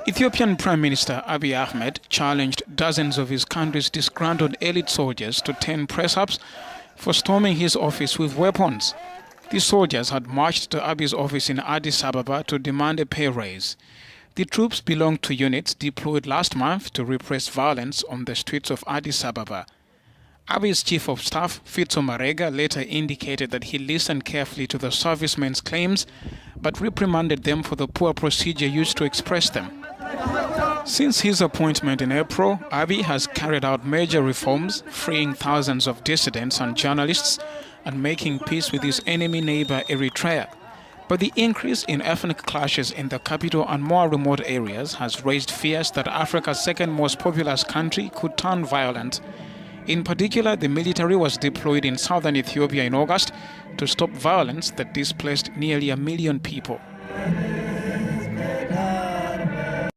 Ethiopian Prime Minister Abiy Ahmed challenged dozens of his country's disgruntled elite soldiers to 10 press-ups for storming his office with weapons. These soldiers had marched to Abiy's office in Addis Ababa to demand a pay raise. The troops belonged to units deployed last month to repress violence on the streets of Addis Ababa. Abiy's chief of staff, Fitso Marega, later indicated that he listened carefully to the servicemen's claims, but reprimanded them for the poor procedure used to express them. Since his appointment in April, Abiy has carried out major reforms, freeing thousands of dissidents and journalists and making peace with his enemy neighbor Eritrea. But the increase in ethnic clashes in the capital and more remote areas has raised fears that Africa's second most populous country could turn violent. In particular, the military was deployed in southern Ethiopia in August to stop violence that displaced nearly 1 million people.